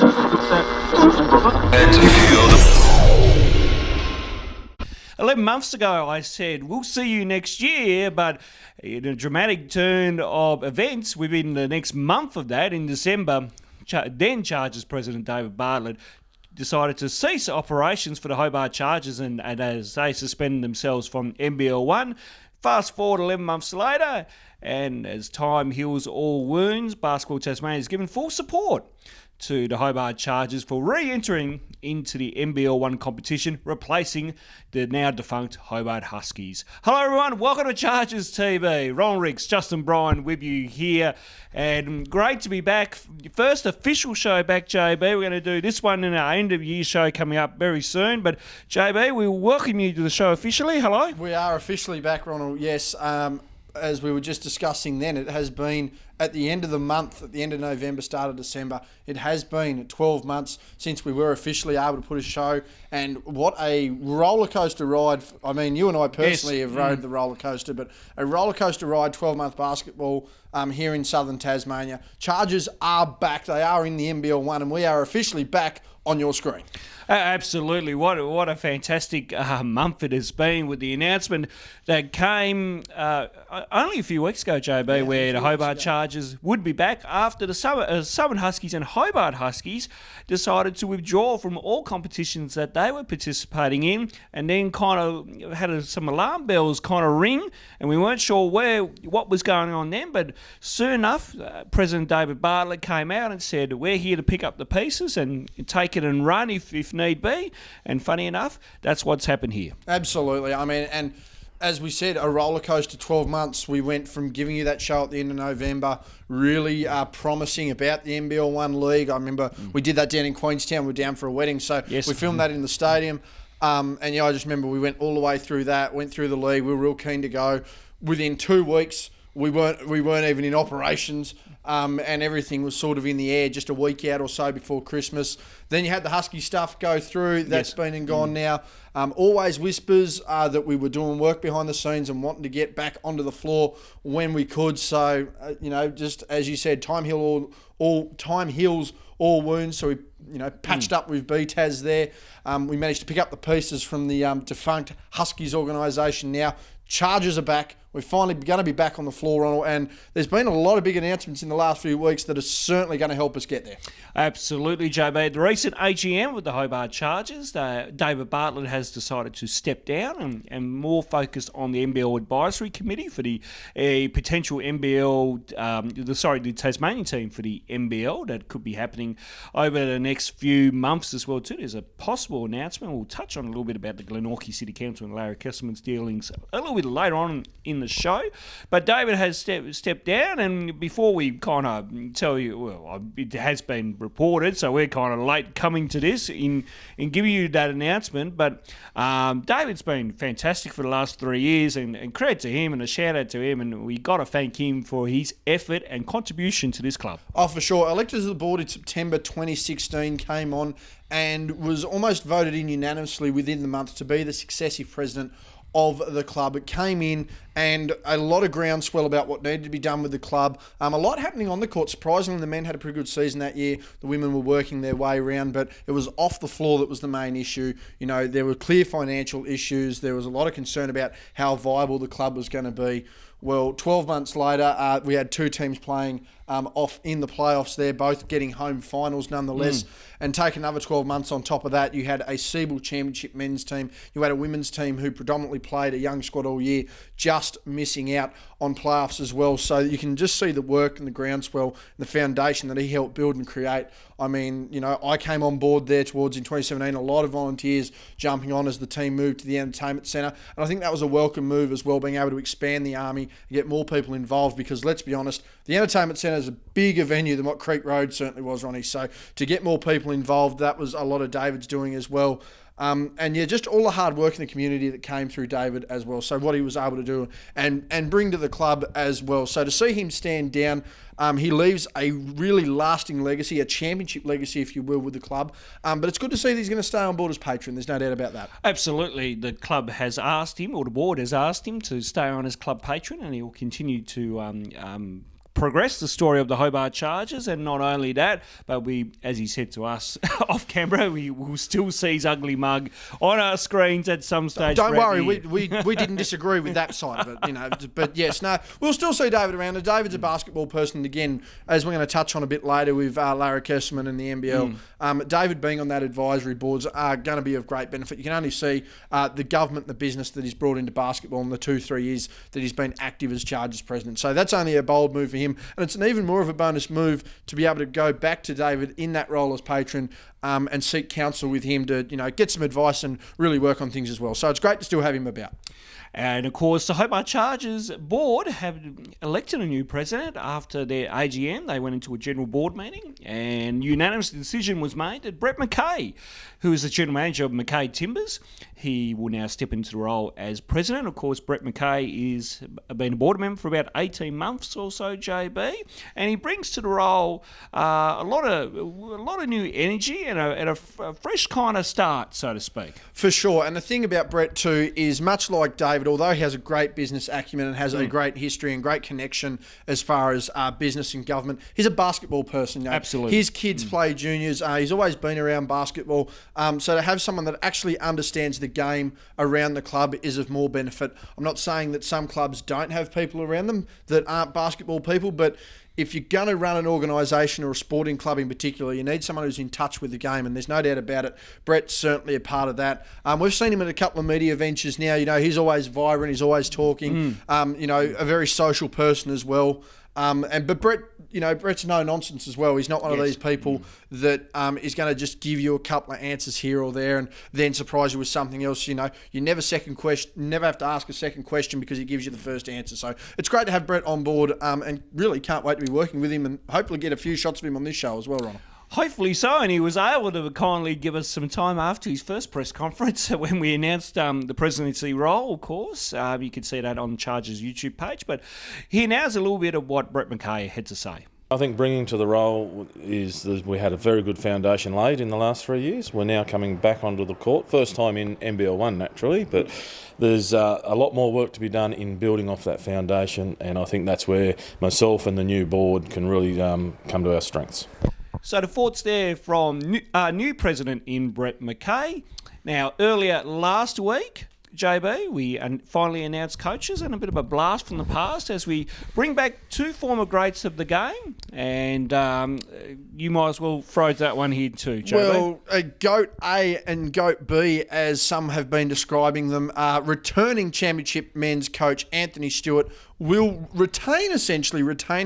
$11 months ago, I said, we'll see you next year, but in a dramatic turn of events within the next month of that, in December, then Chargers President David Bartlett decided to cease operations for the Hobart Chargers, and as they suspended themselves from NBL 1. Fast forward 11 months later, and as time heals all wounds, Basketball Tasmania has given full support to the Hobart Chargers for re-entering into the NBL 1 competition, replacing the now defunct Hobart Huskies. Hello everyone, welcome to Chargers TV. Ron Ricks, Justin Bryan with you here, and great to be back. First official show back, JB. We're going to do this one in our end of year show coming up very soon, but JB, we welcome you to the show officially. Hello. We are officially back, Ronald. Yes, as we were just discussing then, it has been at the end of the month, at the end of November, start of December, it has been 12 months since we were officially able to put a show, and what a roller coaster ride. I mean, you and I personally have rode the roller coaster, but a roller coaster ride, 12-month basketball here in southern Tasmania. Chargers are back. They are in the NBL 1, and we are officially back on your screen. Absolutely. What a fantastic month it has been with the announcement that came only a few weeks ago, JB, where the Hobart Chargers would be back after the Southern Huskies and Hobart Huskies decided to withdraw from all competitions that they were participating in, and then kind of had some alarm bells kind of ring, and we weren't sure what was going on then, but soon enough, President David Bartlett came out and said, we're here to pick up the pieces and take it and run if need be, and funny enough, that's what's happened here. Absolutely. I mean, and as we said, a roller coaster 12 months. We went from giving you that show at the end of November, really promising about the NBL 1 League. I remember we did that down in Queenstown. We were down for a wedding, so we filmed that in the stadium. And yeah, I just remember we went all the way through that, went through the league. We were real keen to go. Within 2 weeks, we weren't even in operations, and everything was sort of in the air just a week out or so before Christmas. Then you had the Husky stuff go through. That's been and gone now. Always whispers that we were doing work behind the scenes and wanting to get back onto the floor when we could. So, just as you said, time heals all wounds. So we, patched up with BTAS there. We managed to pick up the pieces from the defunct Huskies organisation now. Chargers are back. We're finally going to be back on the floor, Ronald, and there's been a lot of big announcements in the last few weeks that are certainly going to help us get there. Absolutely, JB. The recent AGM with the Hobart Chargers, David Bartlett has decided to step down and more focus on the NBL Advisory Committee for the potential NBL, the Tasmanian team for the NBL that could be happening over the next few months as well too. There's a possible announcement. We'll touch on a little bit about the Glenorchy City Council and Larry Kesselman's dealings a little bit later on in the show, but David has stepped down, and before we kind of tell you, well, it has been reported, so we're kind of late coming to this in giving you that announcement, but David's been fantastic for the last 3 years, and credit to him and a shout out to him, and we got to thank him for his effort and contribution to this club. Oh, for sure. Electors of the board in September 2016 came on and was almost voted in unanimously within the month to be the successive president of the club. It came in and a lot of groundswell about what needed to be done with the club. A lot happening on the court. Surprisingly, the men had a pretty good season that year. The women were working their way around, but it was off the floor that was the main issue. There were clear financial issues. There was a lot of concern about how viable the club was going to be. Well, 12 months later, we had two teams playing off in the playoffs there, both getting home finals nonetheless. And take another 12 months on top of that, you had a Seabull Championship men's team. You had a women's team who predominantly played a young squad all year, just missing out on playoffs as well. So you can just see the work and the groundswell and the foundation that he helped build and create. I mean, I came on board there towards in 2017, a lot of volunteers jumping on as the team moved to the entertainment centre. And I think that was a welcome move as well, being able to expand the army and get more people involved, because let's be honest, the entertainment centre is a bigger venue than what Creek Road certainly was, Ronnie. So to get more people involved, that was a lot of David's doing as well. And yeah, just all the hard work in the community that came through David as well. So what he was able to do and bring to the club as well. So to see him stand down, he leaves a really lasting legacy, a championship legacy, if you will, with the club. But it's good to see that he's going to stay on board as patron. There's no doubt about that. Absolutely. The club has asked him, or the board has asked him to stay on as club patron, and he will continue to progress the story of the Hobart Chargers, and not only that, but we, as he said to us off camera, we will still see his ugly mug on our screens at some stage. Don't worry, we didn't disagree with that side of it, But yes, no, we'll still see David around. And David's a basketball person, and again, as we're going to touch on a bit later with Larry Kesselman and the NBL, David being on that advisory boards are going to be of great benefit. You can only see the government, the business that he's brought into basketball in the 2-3 years that he's been active as Chargers president. So that's only a bold move for him, and it's an even more of a bonus move to be able to go back to David in that role as patron and seek counsel with him to get some advice and really work on things as well. So it's great to still have him about. And of course, the Hobart Chargers board have elected a new president after their AGM. They went into a general board meeting, and unanimous decision was made that Brett McKay, who is the general manager of McKay Timbers, he will now step into the role as president. Of course, Brett McKay is been a board member for about 18 months or so, JB, and he brings to the role a lot of new energy and a fresh kind of start, so to speak. For sure. And the thing about Brett too is, much like David, although he has a great business acumen and has a great history and great connection as far as business and government, he's a basketball person. Absolutely. His kids play juniors. He's always been around basketball. So to have someone that actually understands the game around the club is of more benefit. I'm not saying that some clubs don't have people around them that aren't basketball people, but if you're going to run an organisation or a sporting club in particular, you need someone who's in touch with the game, and there's no doubt about it. Brett's certainly a part of that. We've seen him at a couple of media ventures now. He's always vibrant, he's always talking. A very social person as well. But Brett's no nonsense as well. He's not one of these people that is going to just give you a couple of answers here or there and then surprise you with something else. You never never have to ask a second question because he gives you the first answer. So it's great to have Brett on board, and really can't wait to be working with him and hopefully get a few shots of him on this show as well, Ronald. Hopefully so, and he was able to kindly give us some time after his first press conference when we announced the presidency role, of course. You can see that on Chargers' YouTube page, but here now is a little bit of what Brett McKay had to say. I think bringing to the role is that we had a very good foundation laid in the last 3 years. We're now coming back onto the court, first time in NBL1 naturally, but there's a lot more work to be done in building off that foundation, and I think that's where myself and the new board can really come to our strengths. So the thoughts there from new president in Brett McKay. Now, earlier last week, JB, we finally announced coaches, and a bit of a blast from the past as we bring back two former greats of the game, and you might as well throw that one here too, JB. Well, GOAT A and GOAT B, as some have been describing them, returning championship men's coach Anthony Stewart will retain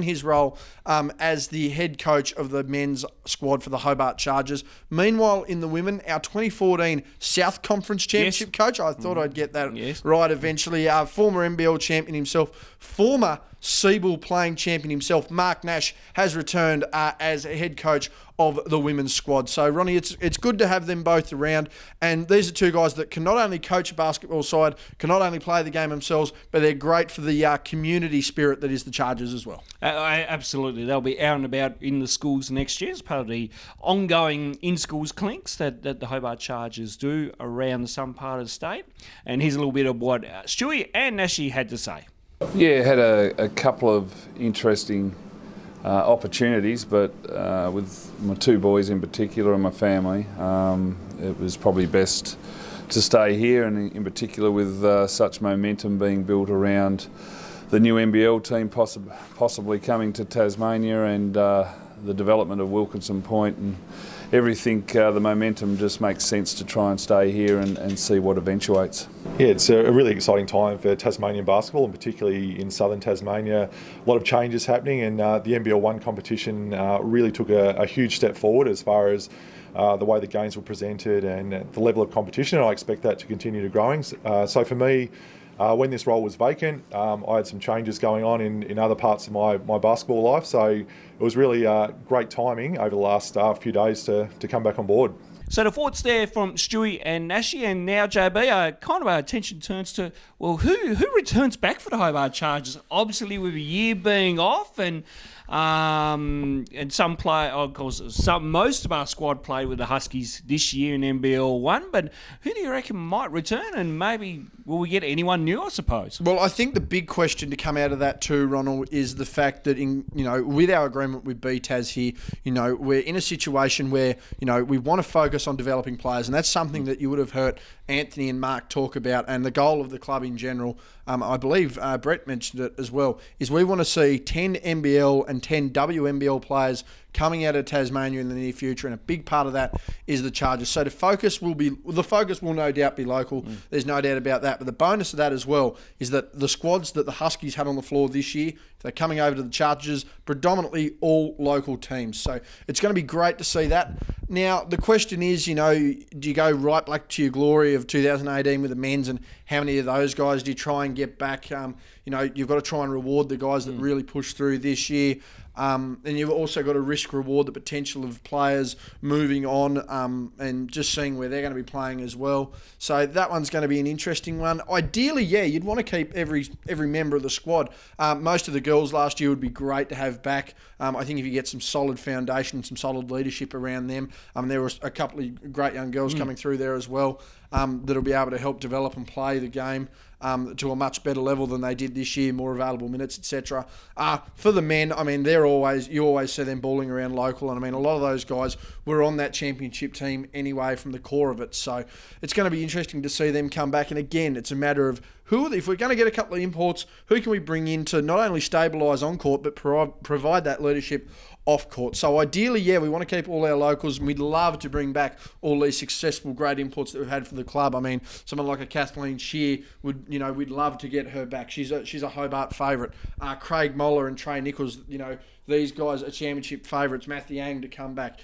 his role as the head coach of the men's squad for the Hobart Chargers. Meanwhile, in the women, our 2014 South Conference Championship coach, I thought I'd get that right eventually, former NBL champion himself, former Seabull playing champion himself, Mark Nash, has returned as a head coach of the women's squad. So, Ronnie, it's good to have them both around. And these are two guys that can not only coach a basketball side, can not only play the game themselves, but they're great for the community spirit that is the Chargers as well. Absolutely. They'll be out and about in the schools next year as part of the ongoing in-schools clinics that the Hobart Chargers do around some part of the state. And here's a little bit of what Stewie and Nashi had to say. Yeah, had a couple of interesting opportunities, but with my two boys in particular and my family, it was probably best to stay here, and in particular with such momentum being built around the new NBL team possibly coming to Tasmania, and the development of Wilkinson Point and everything, the momentum just makes sense to try and stay here and see what eventuates. Yeah, it's a really exciting time for Tasmanian basketball, and particularly in southern Tasmania. A lot of changes happening, and the NBL1 competition really took a huge step forward as far as the way the games were presented and the level of competition. I expect that to continue to growing. So for me, when this role was vacant, I had some changes going on in other parts of my basketball life, so it was really great timing over the last few days to come back on board. So the thoughts there from Stewie and Nashi, and now JB, kind of our attention turns to, well, who returns back for the Hobart Chargers? Obviously, with a year being off, and some play, of course, most of our squad played with the Huskies this year in NBL1. But who do you reckon might return and maybe will we get anyone new, I suppose? Well, I think the big question to come out of that too, Ronald, is the fact that with our agreement with BTAS here, we're in a situation where, we want to focus on developing players, and that's something that you would have heard Anthony and Mark talk about, and the goal of the club in general, I believe Brett mentioned it as well, is we want to see 10 NBL and 10 WNBL players coming out of Tasmania in the near future, and a big part of that is the Chargers. So the focus will no doubt be local. There's no doubt about that. But the bonus of that as well is that the squads that the Huskies had on the floor this year, they're coming over to the Chargers, predominantly all local teams. So it's going to be great to see that. Now, the question is, do you go right back to your glory of 2018 with the men's, and how many of those guys do you try and get back? You've got to try and reward the guys that really pushed through this year. And you've also got to risk reward the potential of players moving on and just seeing where they're going to be playing as well. So that one's going to be an interesting one. Ideally, you'd want to keep every member of the squad. Most of the girls last year would be great to have back. I think if you get some solid foundation, some solid leadership around them, there were a couple of great young girls coming through there as well that'll be able to help develop and play the game to a much better level than they did this year, more available minutes, etc. For the men, you always see them balling around local, and a lot of those guys were on that championship team anyway from the core of it. So it's going to be interesting to see them come back. And again, it's a matter of if we're going to get a couple of imports, who can we bring in to not only stabilise on court but provide that leadership off court. So ideally, we want to keep all our locals, and we'd love to bring back all these successful great imports that we've had for the club. Someone like a Kathleen Shear we'd love to get her back. She's a Hobart favourite. Craig Moller and Trey Nichols, these guys are championship favourites. Matthew Yang to come back,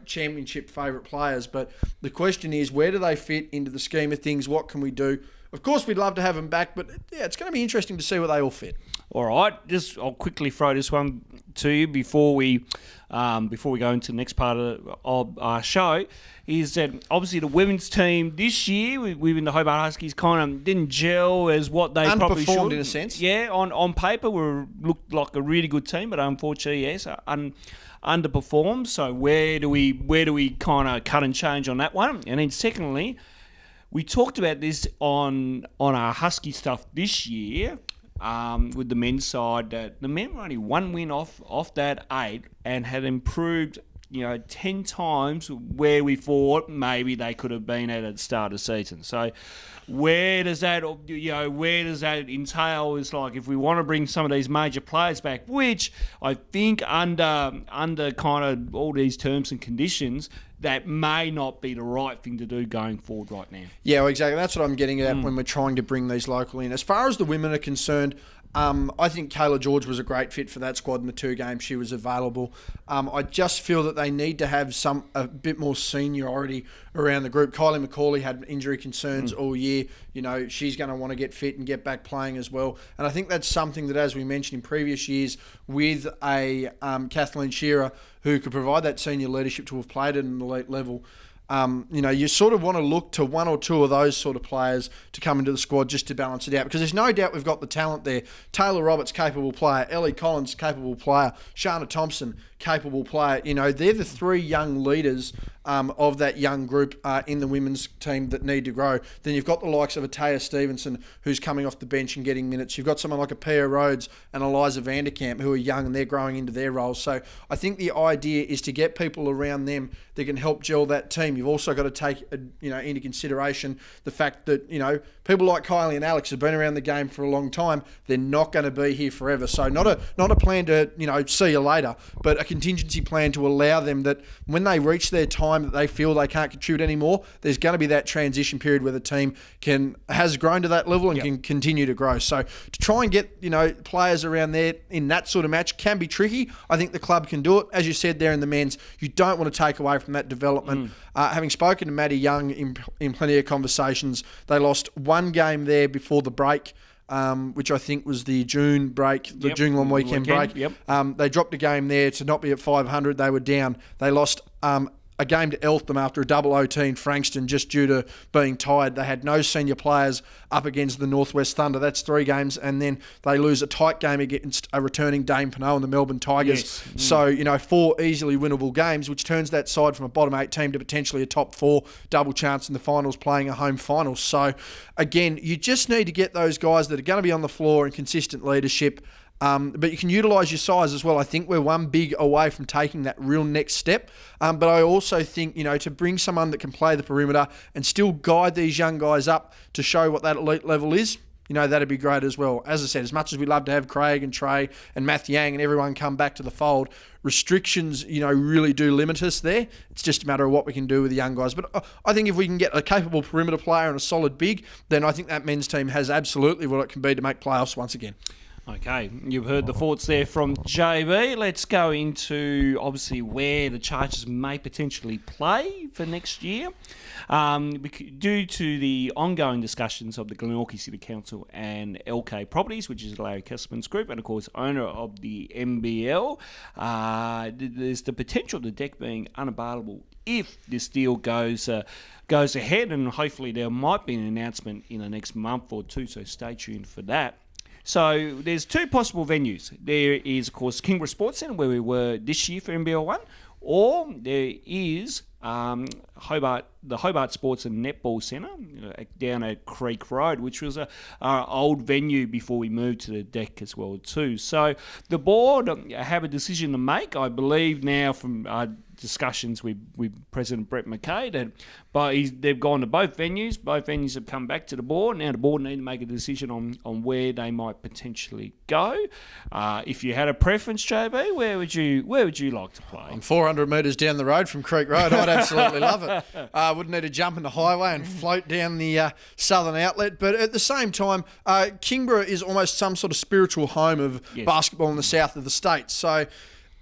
championship favourite players. But the question is, where do they fit into the scheme of things? What can we do? Of course, we'd love to have them back, but it's going to be interesting to see where they all fit. All right, I'll quickly throw this one to you before we go into the next part of our show. Is that obviously the women's team this year, within the Hobart Huskies, kind of didn't gel as what they probably should. Underperformed in a sense. Yeah, on paper looked like a really good team, but unfortunately, underperformed. So where do we kind of cut and change on that one? And then secondly, we talked about this on our Husky stuff this year with the men's side, that the men were only one win off that 8 and had improved 10 times where we thought maybe they could have been at the start of the season. So where does that entail? Is like, if we want to bring some of these major players back, which I think under kind of all these terms and conditions, that may not be the right thing to do going forward right now. Yeah, well, exactly. That's what I'm getting at when we're trying to bring these local in. As far as the women are concerned, I think Kayla George was a great fit for that squad in the 2 games she was available. I just feel that they need to have a bit more seniority around the group. Kylie McCauley had injury concerns all year. She's going to want to get fit and get back playing as well. And I think that's something that, as we mentioned in previous years, with a Kathleen Shearer who could provide that senior leadership to have played at an elite level, you sort of want to look to 1 or 2 of those sort of players to come into the squad just to balance it out, because there's no doubt we've got the talent there. Taylor Roberts, capable player. Ellie Collins, capable player. Shana Thompson, capable player. They're the 3 young leaders of that young group in the women's team that need to grow. Then you've got the likes of a Taya Stevenson, who's coming off the bench and getting minutes. You've got someone like a Pia Rhodes and Eliza Vanderkamp, who are young and they're growing into their roles. So I think the idea is to get people around them that can help gel that team. You've also got to take into consideration the fact that people like Kylie and Alex have been around the game for a long time. They're not going to be here forever. So not a plan to see you later, but a contingency plan to allow them that when they reach their time that they feel they can't contribute anymore, there's going to be that transition period where the team has grown to that level and can continue to grow. So to try and get players around there in that sort of match can be tricky. I think the club can do it. As you said there in the men's, you don't want to take away from that development. Having spoken to Maddie Young in plenty of conversations, they lost 1 game there before the break, which I think was the June break, the June long weekend break. They dropped a game there to not be at 500. They were down. They lost a game to Eltham after a double OT in Frankston just due to being tired. They had no senior players up against the Northwest Thunder. That's 3 games, and then they lose a tight game against a returning Dane Peno and the Melbourne Tigers. Yes. So, 4 easily winnable games, which turns that side from a bottom 8 team to potentially a top 4, double chance in the finals, playing a home final. So, again, you just need to get those guys that are going to be on the floor in consistent leadership. But you can utilise your size as well. I think we're one big away from taking that real next step. But I also think, to bring someone that can play the perimeter and still guide these young guys up to show what that elite level is, that'd be great as well. As I said, as much as we love to have Craig and Trey and Matt Yang and everyone come back to the fold, restrictions, really do limit us there. It's just a matter of what we can do with the young guys. But I think if we can get a capable perimeter player and a solid big, then I think that men's team has absolutely what it can be to make playoffs once again. Okay, you've heard the thoughts there from JB. Let's go into, obviously, where the Chargers may potentially play for next year. Due to the ongoing discussions of the Glenorchy City Council and LK Properties, which is Larry Kesselman's group, and, of course, owner of the NBL, there's the potential of the deck being unavailable if this deal goes ahead, and hopefully there might be an announcement in the next month or two, so stay tuned for that. So there's 2 possible venues. There is, of course, Kingborough Sports Centre, where we were this year for NBL 1, or there is the Hobart Sports and Netball Centre down at Creek Road, which was our old venue before we moved to the deck as well too. So the board have a decision to make, I believe, now from our discussions with President Brett McKay, but they've gone to both venues. Both venues have come back to the board. Now the board need to make a decision on where they might potentially go. If you had a preference, JB, where would you like to play? I'm 400 metres down the road from Creek Road. I'd absolutely love it. Wouldn't need to jump in the highway and float down the southern outlet. But at the same time, Kingborough is almost some sort of spiritual home of basketball in the south of the state. So,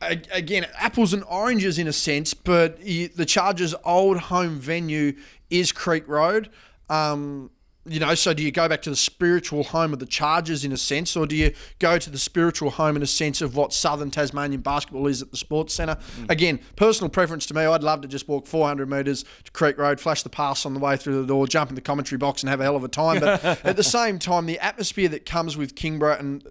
again, apples and oranges in a sense, but the Chargers' old home venue is Creek Road. So do you go back to the spiritual home of the Chargers in a sense, or do you go to the spiritual home in a sense of what Southern Tasmanian basketball is at the Sports Centre? Again, personal preference to me, I'd love to just walk 400 metres to Creek Road, flash the pass on the way through the door, jump in the commentary box and have a hell of a time. But at the same time, the atmosphere that comes with Kingborough and,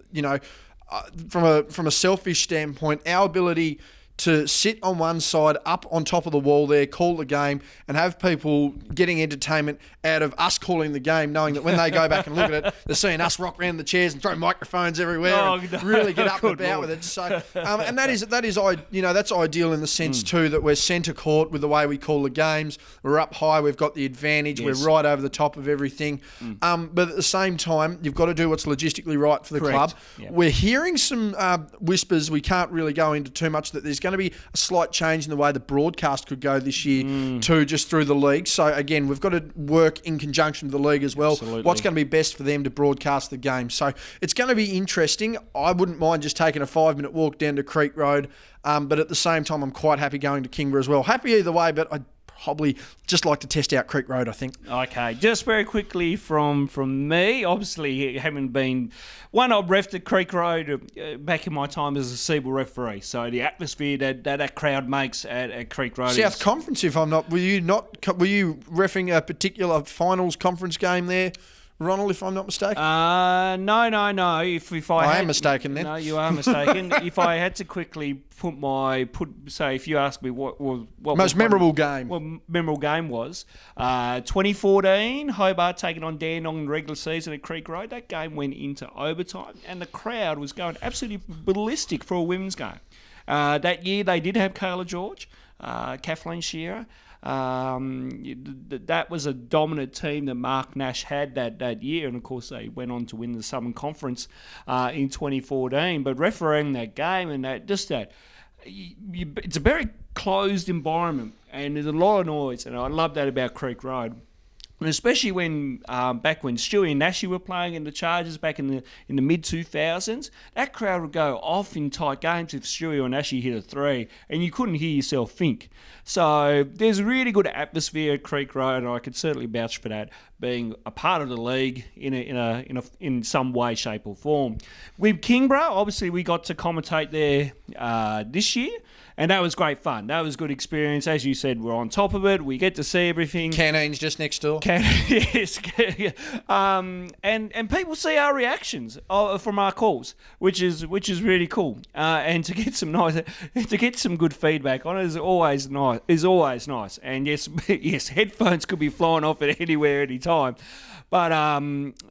from a selfish standpoint, our ability to sit on one side, up on top of the wall there, call the game, and have people getting entertainment out of us calling the game, knowing that when they go back and look at it, they're seeing us rock around the chairs and throw microphones everywhere and really get up and about with it. So, and that's ideal in the sense too that we're centre court with the way we call the games. We're up high, we've got the advantage, we're right over the top of everything. But at the same time, you've got to do what's logistically right for the club. Yep. We're hearing some whispers, we can't really go into too much, that there's going to be a slight change in the way the broadcast could go this year too, just through the league. So again, we've got to work in conjunction with the league as well. Absolutely. What's going to be best for them to broadcast the game. So it's going to be interesting. I wouldn't mind just taking a 5-minute walk down to Creek Road, but at the same time, I'm quite happy going to Kingborough as well. Happy either way, but I'd probably just like to test out Creek Road, I think. Okay, just very quickly from me, obviously having been one I've refed at Creek Road back in my time as a Siebel referee, so the atmosphere that crowd makes at Creek Road. South Conference, if I'm not, were you reffing a particular finals conference game there, Ronald, if I'm not mistaken? No. If I am mistaken then. No, you are mistaken. If I had to quickly say, if you ask me what most memorable game. What memorable game was 2014, Hobart taking on Dandenong in the regular season at Creek Road. That game went into overtime, and the crowd was going absolutely ballistic for a women's game. That year they did have Kayla George, Kathleen Shearer. That was a dominant team that Mark Nash had that year, and of course they went on to win the Southern Conference in 2014. But refereeing that game and it's a very closed environment, and there's a lot of noise, and I love that about Creek Road. And especially when back when Stewie and Nashi were playing in the Chargers back in the mid-2000s, that crowd would go off in tight games if Stewie or Nashi hit a 3, and you couldn't hear yourself think. So there's a really good atmosphere at Creek Road, and I could certainly vouch for that, being a part of the league in some way, shape or form. With Kingborough, obviously we got to commentate there this year, And that was great fun. That was good experience. As you said, we're on top of it. We get to see everything. Canteen's just next door. Yes. And people see our reactions from our calls, which is really cool. And to get some good feedback on it is always nice. And yes, headphones could be flying off at anywhere, anytime. But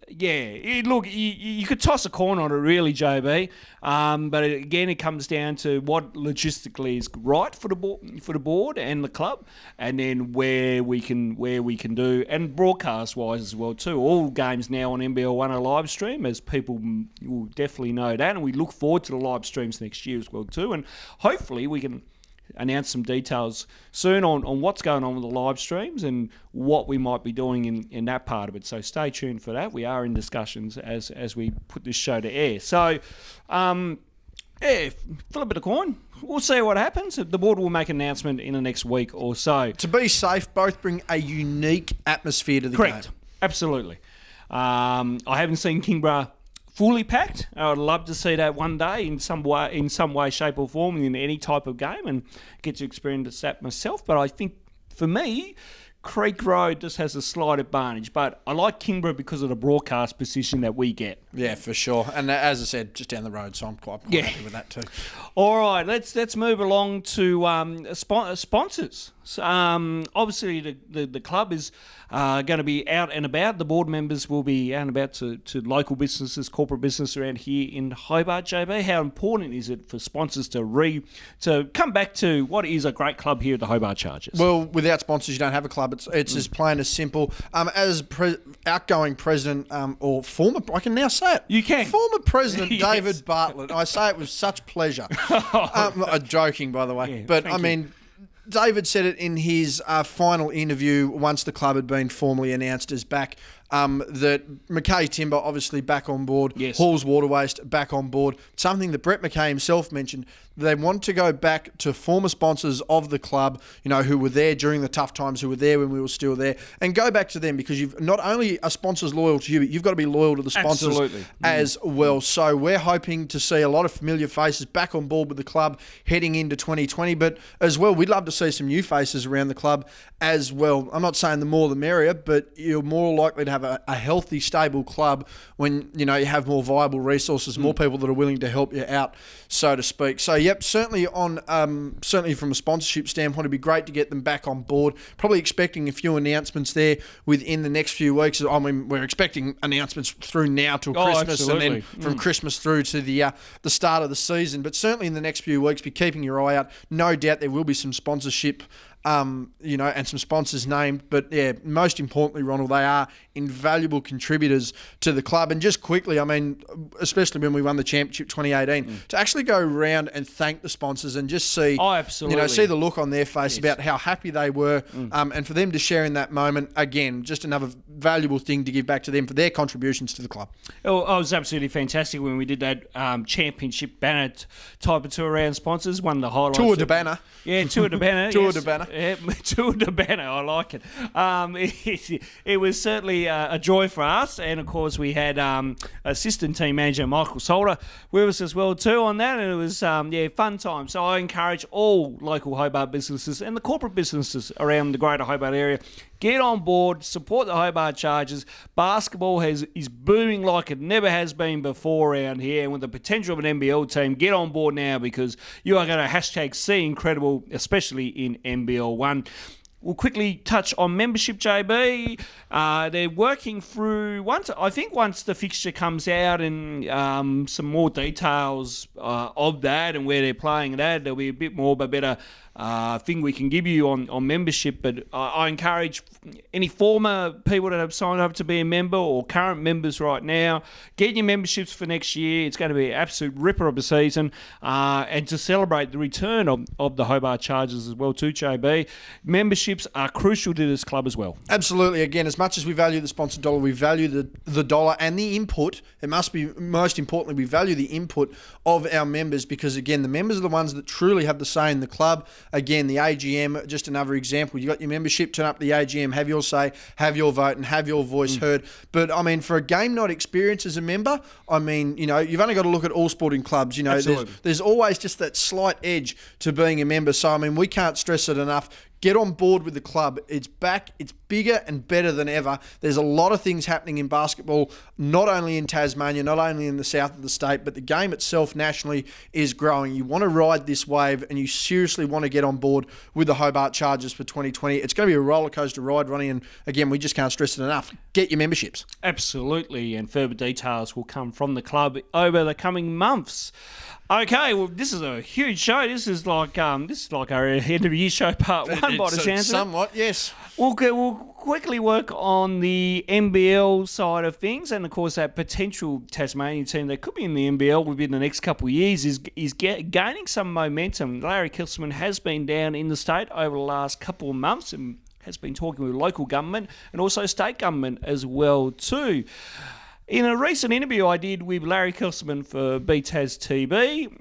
you could toss a coin on it, really, JB. But again, it comes down to what logistically is right for the board and the club, and then where we can do, and broadcast wise as well too. All games now on NBL One are live stream, as people will definitely know that, and we look forward to the live streams next year as well too. And hopefully we can announce some details soon on what's going on with the live streams and what we might be doing in that part of it. So stay tuned for that. We are in discussions as we put this show to air. So, flip a coin. We'll see what happens. The board will make an announcement in the next week or so. To be safe, both bring a unique atmosphere to the Correct. game. Absolutely. I haven't seen Kingborough fully packed. I would love to see that one day in some way, shape or form in any type of game and get to experience that myself. But I think for me, Creek Road just has a slight advantage. But I like Kingborough because of the broadcast position that we get. Yeah, for sure. And as I said, just down the road, so I'm quite happy with that too. All right, let's move along to sponsors. Obviously, the club is going to be out and about. The board members will be out and about to local businesses, corporate business around here in Hobart. JB, how important is it for sponsors to come back to what is a great club here at the Hobart Chargers? Well, without sponsors, you don't have a club. It's as plain as simple. As outgoing president or former, I can now say it. You can. Former president Yes. David Bartlett. I say it with such pleasure. Joking, by the way. Yeah, but thank I mean, David said it in his final interview once the club had been formally announced as back, that Mackay Timber obviously back on board, Yes. Halls Water Waste back on board, something that Brett Mackay himself mentioned. They want to go back to former sponsors of the club, who were there during the tough times, who were there when we were still there, and go back to them, because you've not only are sponsors loyal to you, but you've got to be loyal to the sponsors Absolutely. as well. So we're hoping to see a lot of familiar faces back on board with the club heading into 2020, but as well, we'd love to see some new faces around the club as well. I'm not saying the more the merrier, but you're more likely to have a healthy, stable club when you have more viable resources, more people that are willing to help you out, so to speak. So yep, certainly from a sponsorship standpoint, it'd be great to get them back on board. Probably expecting a few announcements there within the next few weeks. I mean, we're expecting announcements through now till Christmas, absolutely. and then from Christmas through to the start of the season. But certainly in the next few weeks, be keeping your eye out. No doubt there will be some sponsorship, and some sponsors named. But yeah, most importantly, Ronald, they are invaluable contributors to the club. And just quickly, I mean, especially when we won the championship 2018, to actually go around and thank the sponsors and just see, absolutely. See the look on their face about how happy they were, and for them to share in that moment, again, just another valuable thing to give back to them for their contributions to the club. It was absolutely fantastic when we did that championship banner type of tour around sponsors. One of the highlights. Tour de Banner. Yeah, Tour de Banner. Tour yes. de Banner. Yeah, Tour de Banner. I like it. It was certainly a joy for us, and of course we had assistant team manager Michael Solder with us as well too on that, and it was fun time. So I encourage all local Hobart businesses and the corporate businesses around the greater Hobart area, get on board, support the Hobart Chargers. Basketball is booming like it never has been before around here, and with the potential of an NBL team, get on board now, because you are going to #see incredible, especially in NBL 1. We'll quickly touch on membership, JB. They're working through, once the fixture comes out and some more details of that and where they're playing that, there'll be a bit more of a better thing we can give you on membership. But I encourage any former people that have signed up to be a member or current members right now, get your memberships for next year. It's going to be an absolute ripper of a season, and to celebrate the return of the Hobart Chargers as well too, JB. Memberships are crucial to this club as well. Absolutely. Again, as much as we value the sponsored dollar, we value the dollar and the input. It must be, most importantly, we value the input of our members, because again, the members are the ones that truly have the say in the club. again, the AGM, just another example. You got your membership, turn up to the AGM, have your say, have your vote, and have your voice heard. But I mean, for a game night experience as a member, I mean, you know, you've only got to look at all sporting clubs. You know, there's always just that slight edge to being a member. So I mean, we can't stress it enough. Get on board with the club. It's back. It's bigger and better than ever. There's a lot of things happening in basketball, not only in Tasmania, not only in the south of the state, but the game itself nationally is growing. You want to ride this wave, and you seriously want to get on board with the Hobart Chargers for 2020. It's going to be a roller coaster ride, Ronnie, and again, we just can't stress it enough. Get your memberships. Absolutely, and further details will come from the club over the coming months. Okay, well, this is a huge show. This is like our end of the year show part one, by the sounds of it. Somewhat, yes. We'll quickly work on the NBL side of things, and of course that potential Tasmanian team that could be in the NBL within the next couple of years is gaining some momentum. Larry Kesselman has been down in the state over the last couple of months and has been talking with local government and also state government as well too. In a recent interview I did with Larry Kesselman for BTAS TV,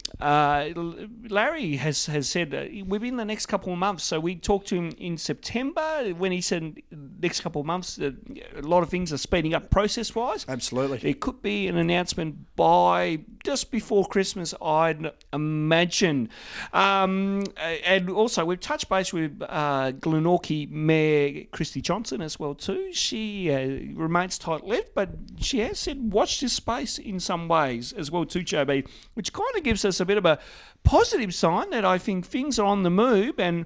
Larry has said within the next couple of months, so we talked to him in September when he said next couple of months, a lot of things are speeding up process-wise. Absolutely. There could be an announcement by just before Christmas, I'd imagine. And also, we've touched base with Glenorchy Mayor Christy Johnson as well too. She remains tight-lipped, but she has said watch this space in some ways as well too, JB, which kind of gives us a bit of a positive sign that I think things are on the move, and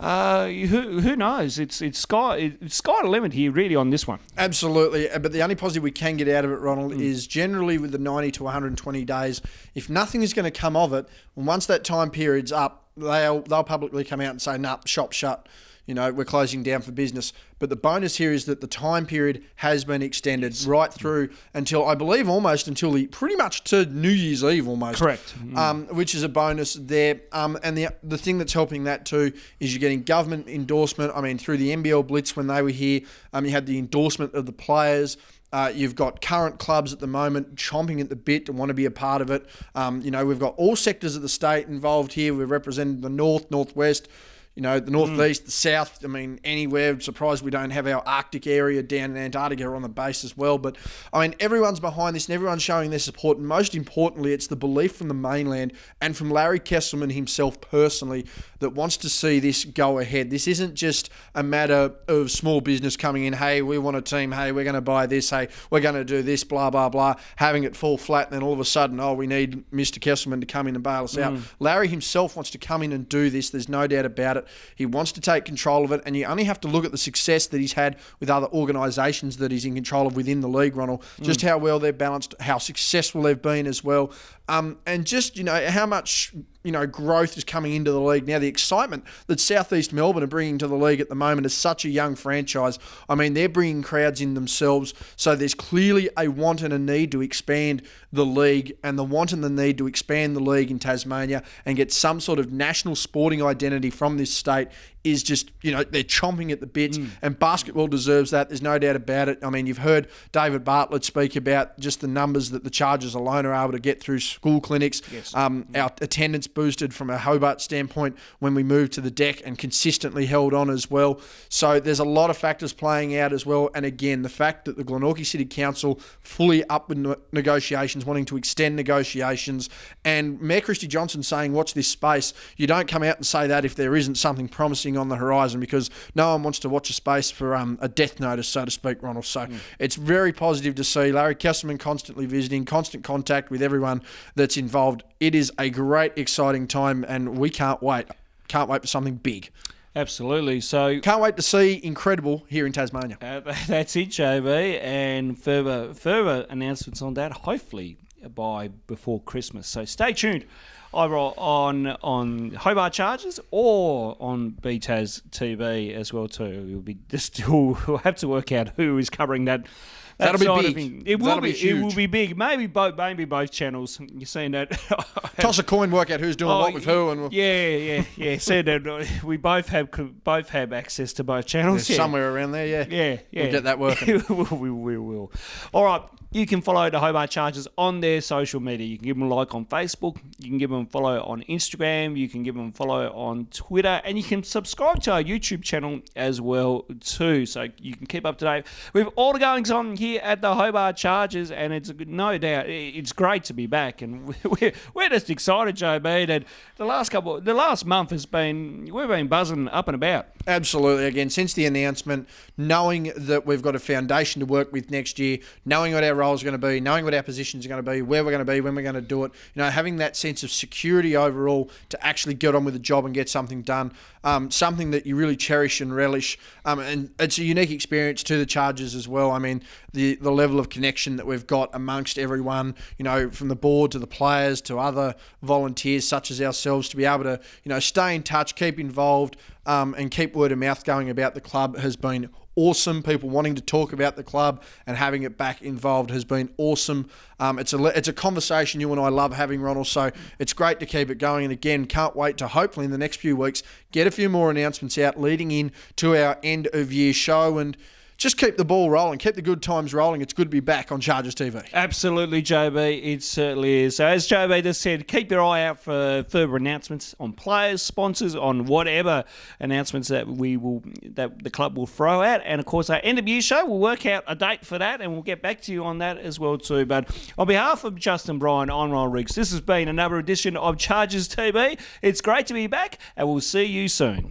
who knows? It's sky the limit here, really, on this one. Absolutely, but the only positive we can get out of it, Ronald, is generally with the 90 to 120 days, if nothing is going to come of it, and once that time period's up, they'll publicly come out and say, nah, shop's shut. You know, we're closing down for business. But the bonus here is that the time period has been extended right through until, I believe, almost until pretty much to New Year's Eve almost. Correct. Which is a bonus there. And the thing that's helping that too is you're getting government endorsement. I mean, through the NBL Blitz when they were here, you had the endorsement of the players. You've got current clubs at the moment chomping at the bit to want to be a part of it. We've got all sectors of the state involved here. We've represented the north, northwest, the northeast, the south. I mean, anywhere. I'm surprised we don't have our Arctic area down in Antarctica on the base as well. But, I mean, everyone's behind this and everyone's showing their support. And most importantly, it's the belief from the mainland and from Larry Kesselman himself personally that wants to see this go ahead. This isn't just a matter of small business coming in, hey, we want a team, hey, we're going to buy this, hey, we're going to do this, blah, blah, blah, having it fall flat, and then all of a sudden, we need Mr. Kesselman to come in and bail us out. Larry himself wants to come in and do this. There's no doubt about it. He wants to take control of it, and you only have to look at the success that he's had with other organisations that he's in control of within the league, Ronald, just how well they're balanced, how successful they've been as well, and just, how much growth is coming into the league now. The excitement that South East Melbourne are bringing to the league at the moment is such a young franchise. I mean, they're bringing crowds in themselves, so there's clearly a want and a need to expand the league, and the want and the need to expand the league in Tasmania and get some sort of national sporting identity from this state is just, they're chomping at the bit, and basketball deserves that. There's no doubt about it. I mean, you've heard David Bartlett speak about just the numbers that the Chargers alone are able to get through school clinics. Yes. Our attendance boosted from a Hobart standpoint when we moved to the deck and consistently held on as well. So there's a lot of factors playing out as well. And again, the fact that the Glenorchy City Council fully up with negotiations, wanting to extend negotiations, and Mayor Christy Johnson saying, watch this space. You don't come out and say that if there isn't something promising on the horizon, because no one wants to watch a space for a death notice, so to speak, Ronald. So it's very positive to see Larry Kesselman constantly visiting, constant contact with everyone that's involved. It is a great, exciting time, and we can't wait. Can't wait for something big. Absolutely. So can't wait to see Incredible here in Tasmania. That's it, JB, and further announcements on that, hopefully before Christmas. So stay tuned, either on Hobart Chargers or on BTAS TV as well too. We'll have to work out who is covering that. That'll be big. It will be huge. It will be big. Maybe both channels. You're saying that. Toss a coin, work out who's doing what with who, and yeah. Said that we both have access to both channels. Somewhere around there. Yeah. We'll get that working. we will. All right. You can follow the Hobart Chargers on their social media. You can give them a like on Facebook. You can give them them a follow on Instagram. You can give them a follow on Twitter, and you can subscribe to our YouTube channel as well too, so you can keep up to date with all the goings on here at the Hobart Chargers. And it's no doubt it's great to be back, and we're just excited, JB. That the last month we've been buzzing up and about. Absolutely. Again, since the announcement, knowing that we've got a foundation to work with next year, knowing what our roles are going to be, knowing what our positions are going to be, where we're going to be, when we're going to do it, having that sense of security overall to actually get on with the job and get something done, something that you really cherish and relish. And it's a unique experience to the Chargers as well. I mean, the level of connection that we've got amongst everyone, from the board to the players to other volunteers such as ourselves, to be able to, stay in touch, keep involved, and keep word of mouth going about the club has been awesome. People wanting to talk about the club and having it back involved has been awesome. It's a conversation you and I love having, Ronald, so it's great to keep it going. And again, can't wait to hopefully in the next few weeks get a few more announcements out leading in to our end of year show, and just keep the ball rolling, keep the good times rolling. It's good to be back on Chargers TV. Absolutely, JB. It certainly is. So as JB just said, keep your eye out for further announcements on players, sponsors, on whatever announcements that the club will throw out. And of course, our end of year show, we'll work out a date for that, and we'll get back to you on that as well too. But on behalf of Justin Bryan, I'm Ron Riggs. This has been another edition of Chargers TV. It's great to be back, and we'll see you soon.